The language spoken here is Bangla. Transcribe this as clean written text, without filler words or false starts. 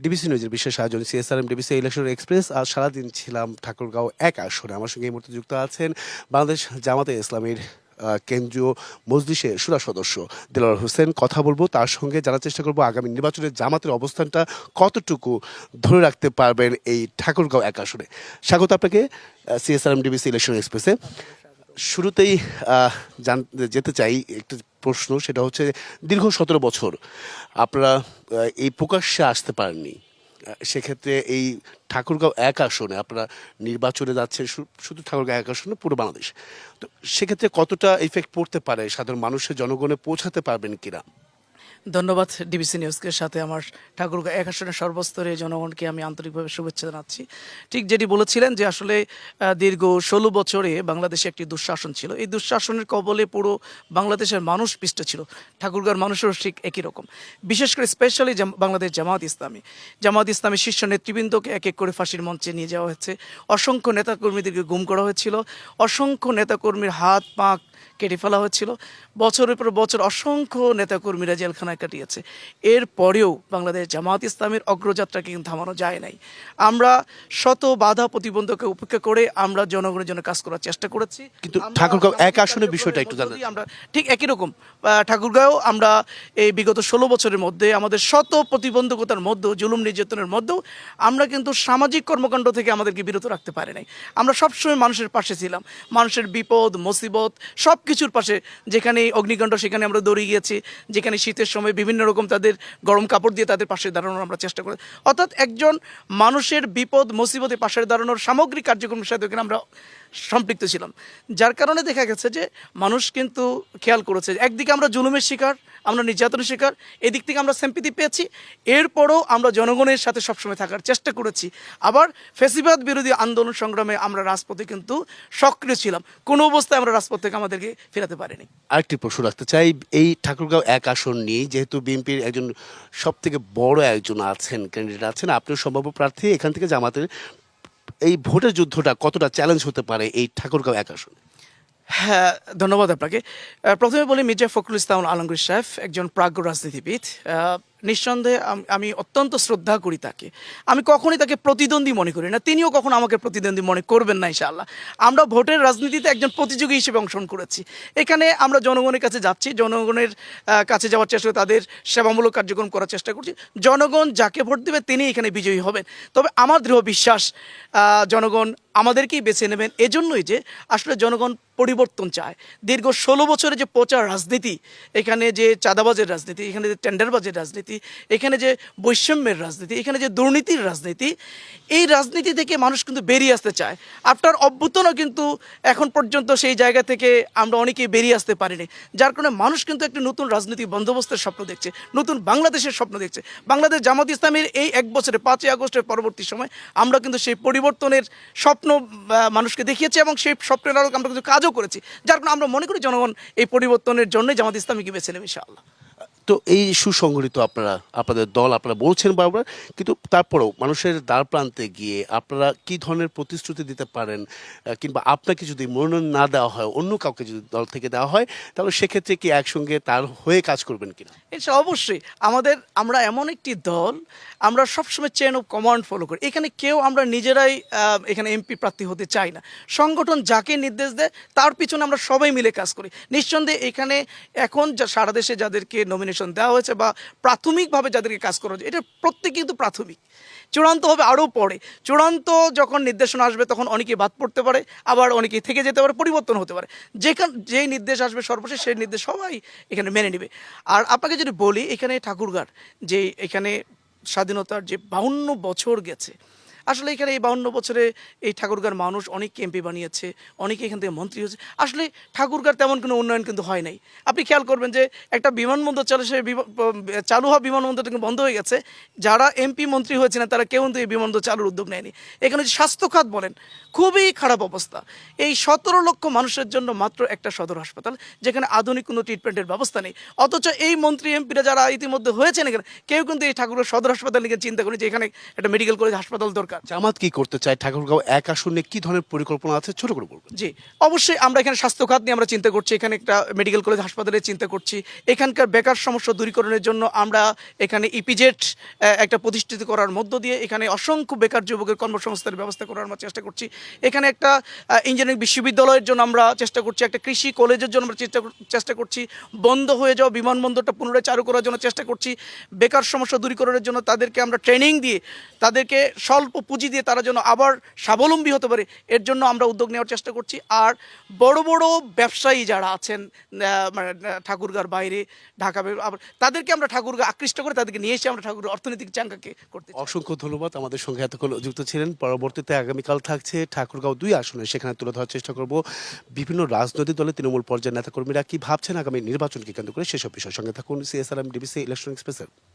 ডিবিসি নিউজের বিশেষ আয়োজন সিএসআরএম ডিবিসি ইলেকশন এক্সপ্রেস। আজ সারাদিন ছিলাম ঠাকুরগাঁও ১ আসনে। আমার সঙ্গে এই মুহূর্তে যুক্ত আছেন বাংলাদেশ জামাতে ইসলামীর কেন্দ্রীয় মজলিসের শুরা সদস্য দেলোয়ার হোসেন। কথা বলবো তার সঙ্গে, জানার চেষ্টা করবো আগামী নির্বাচনে জামাতের অবস্থানটা কতটুকু ধরে রাখতে পারবেন এই ঠাকুরগাঁও ১ আসনে। স্বাগত আপনাকে সিএসআরএম ডিবিসি ইলেকশন এক্সপ্রেসে। শুরুতেই যেতে চাই একটু প্রশ্ন, সেটা হচ্ছে দীর্ঘ ১৭ বছর আপনারা এই প্রকাশ্যে আসতে পারেননি। সেক্ষেত্রে এই ঠাকুরগাঁও ১ আসনে আপনারা নির্বাচনে যাচ্ছেন, শুধু ঠাকুরগাঁও ১ আসনে পুরো বাংলাদেশ। তো সেক্ষেত্রে কতটা ইফেক্ট পড়তে পারে, সাধারণ মানুষের জনগণে পৌঁছাতে পারবেন কিনা? ধন্যবাদ ডিবিসি নিউজকে, সাথে আমার ঠাকুরগাঁও ১ আসনের সর্বস্তরে জনগণকে আমি আন্তরিকভাবে শুভেচ্ছা জানাচ্ছি। ঠিক যেটি বলেছিলেন যে আসলে দীর্ঘ ১৬ বছরে বাংলাদেশে একটি দুঃশাসন ছিল। এই দুঃশাসনের কবলে পুরো বাংলাদেশের মানুষ পিষ্ট ছিল। ঠাকুরগাঁওর মানুষেরও ঠিক একই রকম। বিশেষ করে স্পেশালি বাংলাদেশ জামাত ইসলামী শীর্ষ নেতৃবৃন্দকে এক এক করে ফাঁসির মঞ্চে নিয়ে যাওয়া হয়েছে। অসংখ্য নেতাকর্মীদেরকে গুম করা হয়েছিল। অসংখ্য নেতাকর্মীর হাত পা কেটে ফেলা হয়েছিল। বছরের পর বছর অসংখ্য নেতাকর্মীরা জেলখানায় কাটিয়েছে। এরপরেও বাংলাদেশ জামাত ইসলামের অগ্রযাত্রাকে কিন্তু থামানো যায় নাই। আমরা শত বাধা প্রতিবন্ধককে উপেক্ষা করে আমরা জনগণের জন্য কাজ করার চেষ্টা করেছি। কিন্তু ঠাকুরগাঁও ১ আসনের বিষয়টা একটু জানেন? আমরা ঠিক একই রকম ঠাকুরগাঁও আমরা এই বিগত ১৬ বছরের মধ্যে আমাদের শত প্রতিবন্ধকতার মধ্যেও, জুলুম নির্যাতনের মধ্যেও আমরা কিন্তু সামাজিক কর্মকাণ্ড থেকে আমাদেরকে বিরত রাখতে পারি নাই। আমরা সবসময় মানুষের পাশে ছিলাম। মানুষের বিপদ মুসিবত সব কিছুর পাশে, যেখানে অগ্নিকাণ্ড সেখানে আমরা দৌড়ে গিয়েছি, যেখানে শীতের সময় বিভিন্ন রকম তাদের গরম কাপড় দিয়ে তাদের পাশে দাঁড়ানোর আমরা চেষ্টা করি। অর্থাৎ একজন মানুষের বিপদ মুসিবতে পাশে দাঁড়ানোর সামগ্রিক কার্যক্রমের সাথে আমরা সম্পৃক্ত ছিলাম। যার কারণে দেখা গেছে যে মানুষ কিন্তু খেয়াল করেছে, একদিকে আমরা জুলুমের শিকার, আমরা নির্যাতনের শিকার, এদিক থেকে আমরা সিম্পিতি পেয়েছি। এরপরও আমরা জনগণের সাথে সবসময় থাকার চেষ্টা করেছি। আবার ফ্যাসিবাদ বিরোধী আন্দোলন সংগ্রামে আমরা রাজপথে কিন্তু সক্রিয় ছিলাম। কোনো অবস্থায় আমরা রাজপথ থেকে আমাদেরকে ফেরাতে পারিনি। আরেকটি প্রশ্ন রাখতে চাই, এই ঠাকুরগাঁও ১ আসন নিয়ে, যেহেতু বিএনপির একজন সব থেকে বড় একজন আছেন, ক্যান্ডিডেট আছেন, আপনিও সম্ভাব্য প্রার্থী, এখান থেকে জামাতের এই ভোটের যুদ্ধটা কতটা চ্যালেঞ্জ হতে পারে এই ঠাকুরগাঁও ১ আসনে? হ্যাঁ, ধন্যবাদ আপনাকে। প্রথমে বলি, মির্জা ফখরুল ইসলাম আলমগীর সাহেব একজন প্রাজ্ঞ রাজনীতিবিদ। নিঃসন্দেহে আমি অত্যন্ত শ্রদ্ধা করি তাকে। আমি কখনোই তাকে প্রতিদ্বন্দ্বী মনে করি না, তিনিও কখনো আমাকে প্রতিদ্বন্দ্বী মনে করবেন না ইনশাআল্লাহ। আমরা ভোটের রাজনীতিতে একজন প্রতিযোগী হিসেবে অংশগ্রহণ করেছি। এখানে আমরা জনগণের কাছে যাচ্ছি, জনগণের কাছে যাওয়ার চেষ্টা করে তাদের সেবামূলক কার্যক্রম করার চেষ্টা করছি। জনগণ যাকে ভোট দেবে তিনি এখানে বিজয়ী হবেন। তবে আমার দৃঢ় বিশ্বাস জনগণ আমাদেরকেই বেছে নেবেন, এজন্যই যে আসলে জনগণ পরিবর্তন চায়। দীর্ঘ ১৬ বছরে যে প্রচার রাজনীতি, এখানে যে চাঁদাবাজের রাজনীতি, এখানে যে টেন্ডারবাজের রাজনীতি, এখানে যে বৈষম্যের রাজনীতি, এখানে যে দুর্নীতির রাজনীতি, এই রাজনীতি থেকে মানুষ কিন্তু বেরিয়ে আসতে চায়। আফটার অভ্যুত্থানও কিন্তু এখন পর্যন্ত সেই জায়গা থেকে আমরা অনেকেই বেরিয়ে আসতে পারিনি। যার কারণে মানুষ কিন্তু একটা নতুন রাজনীতি বন্দোবস্তের স্বপ্ন দেখছে, নতুন বাংলাদেশের স্বপ্ন দেখছে। বাংলাদেশ জামাত ইসলামের এই ১ বছরে ৫ই আগস্টের পরবর্তী সময় আমরা কিন্তু সেই পরিবর্তনের স্বপ্ন মানুষকে দেখিয়েছি এবং সেই স্বপ্নের আলোকে আমরা কিন্তু কাজও করেছি। যার কারণে আমরা মনে করি জনগণ এই পরিবর্তনের জন্যই জামাত ইসলামীকে বেছে নেবে ইনশাআল্লাহ। তো এই সুসংগঠিত আপনাদের দল, আপনারা বলছেন বারবার, কিন্তু তারপরেও মানুষের দ্বার প্রান্তে গিয়ে আপনারা কি ধরনের প্রতিশ্রুতি দিতে পারেন, কিংবা আপনাকে যদি মনোনয়ন না দেওয়া হয়, অন্য কাউকে যদি দল থেকে দেওয়া হয়, তাহলে সেক্ষেত্রে কি একসঙ্গে তার হয়ে কাজ করবেন কিনা? এটা অবশ্যই আমরা এমন একটি দল, আমরা সবসময় চেন অফ কমান্ড ফলো করি। এখানে কেউ আমরা নিজেরাই এখানে এমপি প্রার্থী হতে চাই না। সংগঠন যাকে নির্দেশ দেয় তার পিছনে আমরা সবাই মিলে কাজ করি। নিঃসন্দেহে এখানে এখন সারা দেশে যাদেরকে নমিনেশন দেওয়া হয়েছে বা প্রাথমিকভাবে যাদেরকে কাজ করা হয়েছে, এটা প্রত্যেকে কিন্তু প্রাথমিক, চূড়ান্ত হবে আরও পরে। চূড়ান্ত যখন নির্দেশনা আসবে তখন অনেকেই বাদ পড়তে পারে, আবার অনেকেই থেকে যেতে পারে, পরিবর্তন হতে পারে। যেই নির্দেশ আসবে সর্বশেষ সেই নির্দেশ সবাই এখানে মেনে নেবে। আর আপনাকে যদি বলি, এখানে ঠাকুরগাঁর যে এখানে স্বাধীনতার যে ৫২ বছর গেছে, আসলে এখানে এই ৫২ বছরে এই ঠাকুরগাঁর মানুষ অনেককে এমপি বানিয়েছে, অনেকে এখান থেকে মন্ত্রী হয়েছে। আসলে ঠাকুরগাঁর তেমন কোনো উন্নয়ন কিন্তু হয় নাই। আপনি খেয়াল করবেন যে একটা বিমানবন্দর চলে, সেই চালু হওয়া বিমানবন্দরটা কিন্তু বন্ধ হয়ে গেছে। যারা এমপি মন্ত্রী হয়েছিলেন তারা কেউ কিন্তু এই বিমানবন্দর চালুর উদ্যোগ নেয়নি। এখানে স্বাস্থ্য খাত বলেন, খুবই খারাপ অবস্থা। এই ১৭ লক্ষ মানুষের জন্য মাত্র একটা সদর হাসপাতাল, যেখানে আধুনিক কোনো ট্রিটমেন্টের ব্যবস্থা নেই। অথচ এই মন্ত্রী এমপিরা যারা ইতিমধ্যে হয়েছেন এখানে, কেউ কিন্তু এই ঠাকুরের সদর হাসপাতাল নিয়ে চিন্তা করেন যে এখানে একটা মেডিকেল কলেজ হাসপাতাল দরকার, দরকার। জামাত কি করতে চায়, ঠাকুরগাঁও এক আসনে কি ধরনের পরিকল্পনা আছে, ছোট করে বলবেন। জি, অবশ্যই আমরা এখানে স্বাস্থ্য খাত নিয়ে আমরা চিন্তা করছি, এখানে একটা মেডিকেল কলেজ হাসপাতালে চিন্তা করছি, এখানকার বেকার সমস্যা দূরীকরণের জন্য আমরা এখানে ইপিজেড একটা প্রতিষ্ঠিত করার মধ্য দিয়ে এখানে অসংখ্য বেকার যুবকের কর্মসংস্থানের ব্যবস্থা করার আমরা চেষ্টা করছি, এখানে একটা ইঞ্জিনিয়ারিং বিশ্ববিদ্যালয়ের জন্য আমরা চেষ্টা করছি, একটা কৃষি কলেজের জন্য আমরা চেষ্টা করছি, বন্ধ হয়ে যাওয়া বিমানবন্দরটা পুনরায় চালু করার জন্য চেষ্টা করছি, বেকার সমস্যা দূরীকরণের জন্য তাদেরকে আমরা ট্রেনিং দিয়ে তাদেরকে স্বল্প পুঁজি দিয়ে তারা যেন আবার স্বাবলম্বী হতে পারে এর জন্য আমরা উদ্যোগ নেওয়ার চেষ্টা করছি। আর বড় বড় ব্যবসায়ী যারা আছেন মানে ঠাকুরগাঁর বাইরে ঢাকা তাদেরকে আমরা ঠাকুরগাঁ আকৃষ্ট করে তাদেরকে নিয়ে এসে আমরা ঠাকুর অর্থনৈতিক চাঙ্গাকে করতে চাই। অসংখ্য ধন্যবাদ আমাদের সঙ্গে এতক্ষণ যুক্ত ছিলেন। পরবর্তীতে আগামীকাল থাকছে ঠাকুরগাঁও 2 আসনে, সেখানে তুলে ধরার চেষ্টা করব বিভিন্ন রাজনৈতিক দলের তৃণমূল পর্যায়ের নেতাকর্মীরা কি ভাবছেন আগামী নির্বাচনকে কেন্দ্র করে, সেসব বিষয়ের সঙ্গে থাকুন। CSRM DBC ইলেকশন এক্সপ্রেসের।